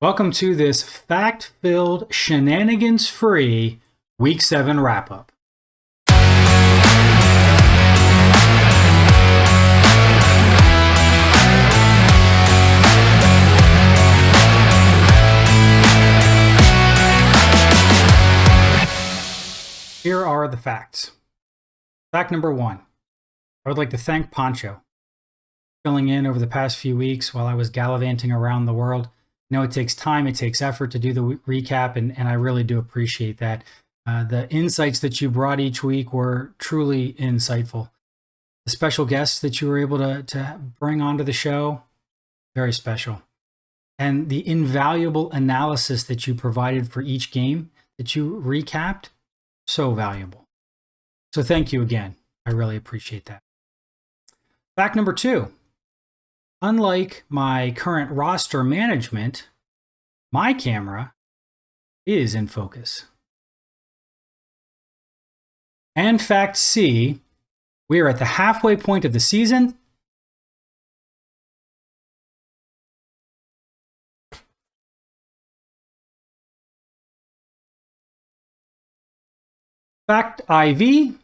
Welcome to this fact-filled, shenanigans-free Week 7 wrap-up. Here are the facts. Fact number 1. I would like to thank Poncho. Filling in over the past few weeks while I was gallivanting around the world. I know it takes time, it takes effort to do the recap, and I really do appreciate that. The insights that you brought each week were truly insightful. The special guests that you were able to bring onto the show, very special. And the invaluable analysis that you provided for each game that you recapped, so valuable. So thank you again. I really appreciate that. Fact number 2. Unlike my current roster management, my camera is in focus. And fact C, we are at the halfway point of the season. Fact IV,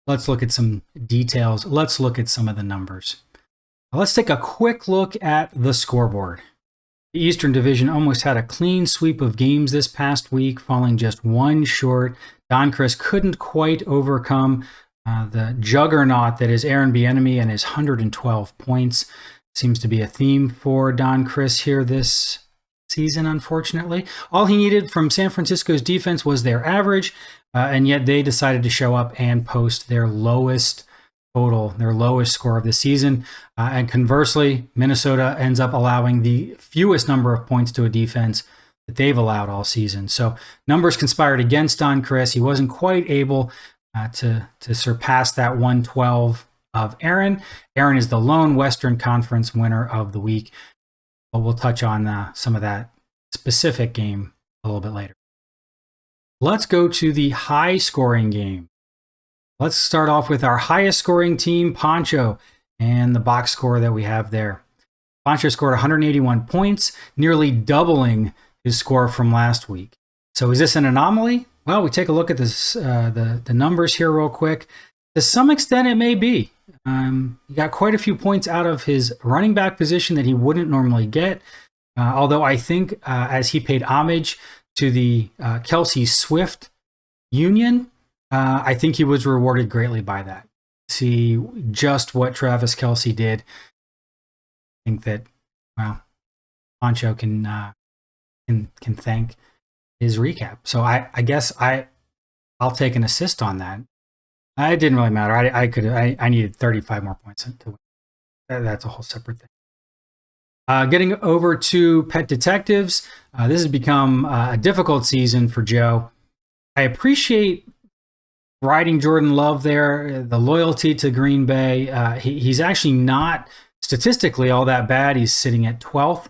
let's look at some details. Let's look at some of the numbers. Let's take a quick look at the scoreboard. The Eastern Division almost had a clean sweep of games this past week, falling just one short. Don Chris couldn't quite overcome the juggernaut that is Aaron Bieniemy and his 112 points. Seems to be a theme for Don Chris here this season, unfortunately. All he needed from San Francisco's defense was their average, and yet they decided to show up and post their lowest total, their lowest score of the season. And conversely, Minnesota ends up allowing the fewest number of points to a defense that they've allowed all season. So numbers conspired against Don Chris. He wasn't quite able to surpass that 112 of Aaron. Aaron is the lone Western Conference winner of the week. But we'll touch on some of that specific game a little bit later. Let's go to the high-scoring game. Let's start off with our highest scoring team, Poncho, and the box score that we have there. Poncho scored 181 points, nearly doubling his score from last week. So is this an anomaly? Well, we take a look at this, the numbers here real quick. To some extent, it may be. He got quite a few points out of his running back position that he wouldn't normally get. Although I think as he paid homage to the Kelsey Swift union, I think he was rewarded greatly by that. See just what Travis Kelce did. I think that, well, Poncho can thank his recap. So I guess I'll take an assist on that. It didn't really matter. I needed 35 more points to win. That's a whole separate thing. Getting over to Pet Detectives. This has become a difficult season for Joe. I appreciate riding Jordan Love there, the loyalty to Green Bay. He's actually not statistically all that bad. He's sitting at 12th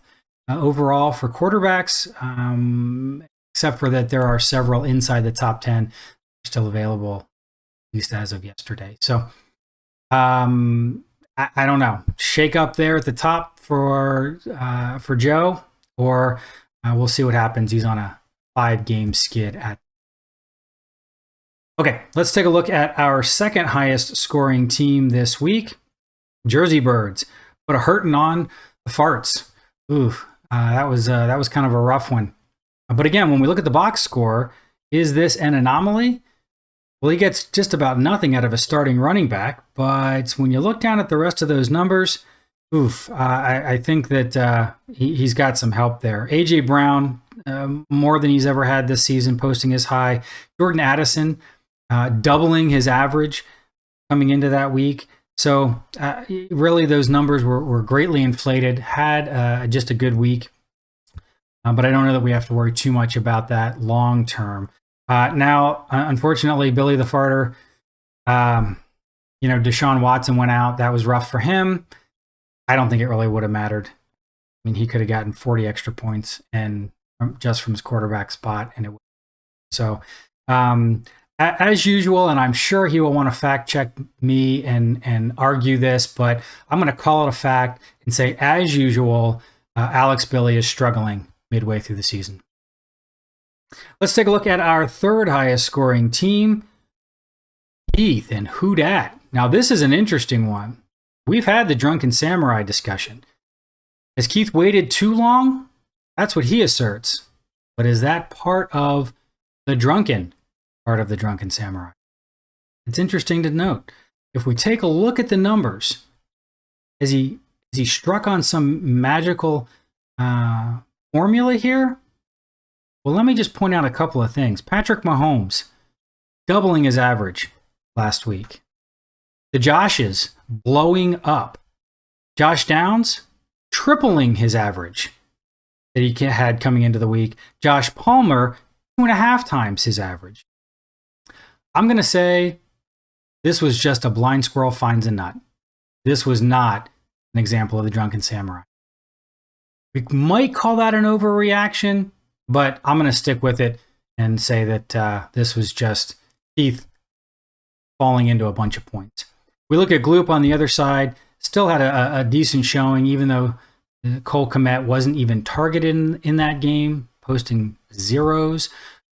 overall for quarterbacks, except for that there are several inside the top 10 still available, at least as of yesterday. So I don't know. Shake up there at the top for Joe, or we'll see what happens. He's on a 5-game skid at. Okay, let's take a look at our second highest scoring team this week, Jersey Birds. Put a hurting on the farts. Oof, that was kind of a rough one. But again, when we look at the box score, is this an anomaly? Well, he gets just about nothing out of a starting running back, but when you look down at the rest of those numbers, oof, I think that he's got some help there. A.J. Brown, more than he's ever had this season, posting his high. Jordan Addison, doubling his average coming into that week. So really those numbers were greatly inflated, had just a good week. But I don't know that we have to worry too much about that long term. Now, unfortunately, Billy the Farter, Deshaun Watson went out. That was rough for him. I don't think it really would have mattered. I mean, he could have gotten 40 extra points and just from his quarterback spot, and it would. So, as usual, and I'm sure he will want to fact check me and argue this, but I'm going to call it a fact and say, as usual, Alex Billy is struggling midway through the season. Let's take a look at our third highest scoring team, Keith and who dat. Now, this is an interesting one. We've had the Drunken Samurai discussion. Has Keith waited too long? That's what he asserts. But is that part of the Drunken Samurai? It's interesting to note. If we take a look at the numbers, has he struck on some magical formula here? Well, let me just point out a couple of things. Patrick Mahomes doubling his average last week. The Joshes blowing up. Josh Downs tripling his average that he had coming into the week. Josh Palmer 2.5 times his average. I'm going to say this was just a blind squirrel finds a nut. This was not an example of the Drunken Samurai. We might call that an overreaction, but I'm going to stick with it and say that this was just Keith falling into a bunch of points. We look at Gloop on the other side, still had a decent showing, even though Cole Kmet wasn't even targeted in that game, posting zeros.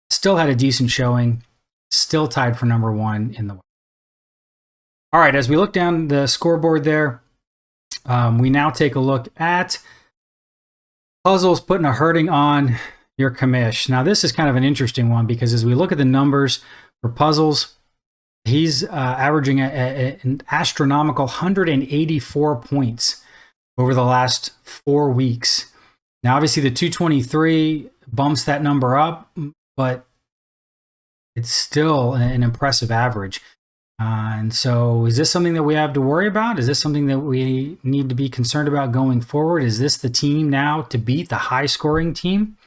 Still had a decent showing, still tied for number one in the West. All right, as we look down the scoreboard there, we now take a look at Puzzles putting a hurting on your commish. Now, this is kind of an interesting one because as we look at the numbers for Puzzles, he's averaging an astronomical 184 points over the last 4 weeks. Now, obviously, the 223 bumps that number up, but it's still an impressive average. And so is this something that we have to worry about? Is this something that we need to be concerned about going forward? Is this the team now to beat the high-scoring team?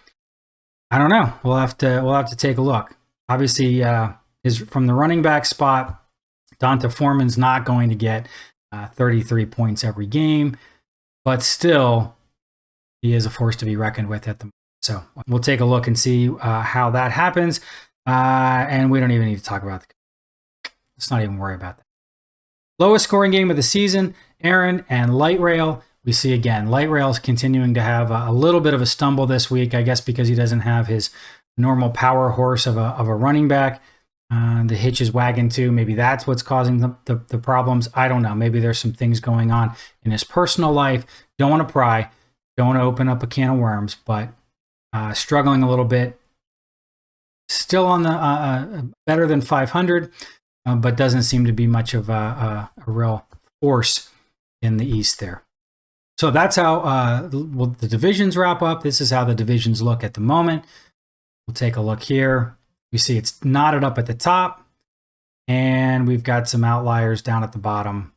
I don't know. We'll have to take a look. Obviously, from the running back spot, Donta Foreman's not going to get 33 points every game, but still, he is a force to be reckoned with at the moment. So we'll take a look and see how that happens. And we don't even need to talk about let's not even worry about that. Lowest scoring game of the season, Aaron and Light Rail. We see again, Light Rail is continuing to have a little bit of a stumble this week, I guess because he doesn't have his normal power horse of a running back. The hitch is wagging too. Maybe that's what's causing the problems. I don't know. Maybe there's some things going on in his personal life. Don't want to pry. Don't want to open up a can of worms, but struggling a little bit. Still on the better than 500, but doesn't seem to be much of a real force in the East there. So that's how the divisions wrap up. This is how the divisions look at the moment. We'll take a look here. We see it's knotted up at the top, and we've got some outliers down at the bottom,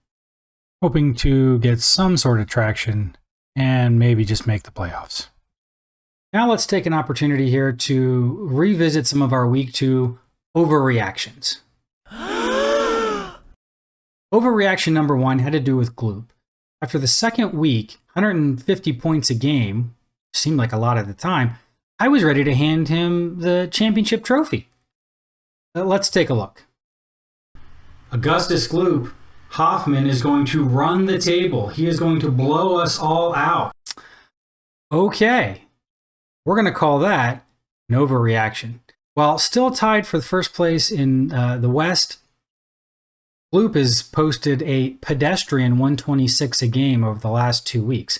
hoping to get some sort of traction and maybe just make the playoffs. Now let's take an opportunity here to revisit some of our week 2 overreactions. Overreaction number 1 had to do with Gloop. After the second week, 150 points a game, seemed like a lot at the time, I was ready to hand him the championship trophy. Let's take a look. Augustus Gloop, Hoffman is going to run the table. He is going to blow us all out. Okay, we're going to call that an overreaction. While still tied for the first place in the West, Gloop has posted a pedestrian 126 a game over the last 2 weeks.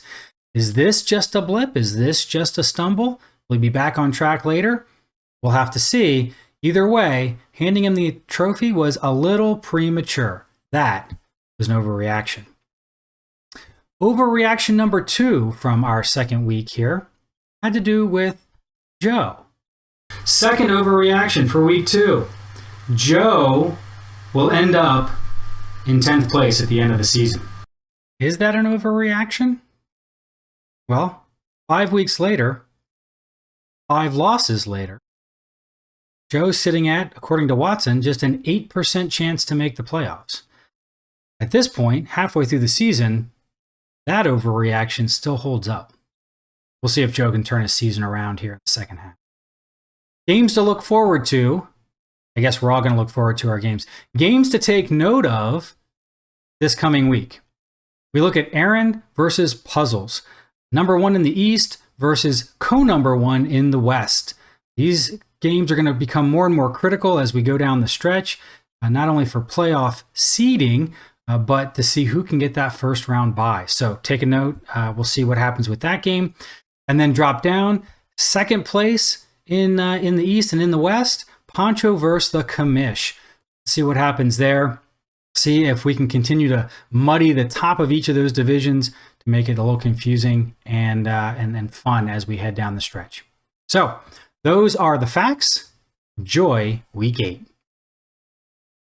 Is this just a blip? Is this just a stumble? Will he be back on track later? We'll have to see. Either way, handing him the trophy was a little premature. That was an overreaction. Overreaction number 2 from our second week here had to do with Joe. Second overreaction for week 2. Joe will end up in 10th place at the end of the season. Is that an overreaction? Well, 5 weeks later, 5 losses later, Joe's sitting at, according to Watson, just an 8% chance to make the playoffs. At this point, halfway through the season, that overreaction still holds up. We'll see if Joe can turn his season around here in the second half. Games to look forward to. I guess we're all going to look forward to our games. Games to take note of this coming week. We look at Aaron versus Puzzles. Number 1 in the East versus co-number 1 in the West. These games are going to become more and more critical as we go down the stretch, not only for playoff seeding, but to see who can get that first round bye. So take a note. We'll see what happens with that game. And then drop down, second place in the East and in the West, Poncho versus the Commish. See what happens there. See if we can continue to muddy the top of each of those divisions to make it a little confusing and fun as we head down the stretch. So those are the facts. Enjoy week 8.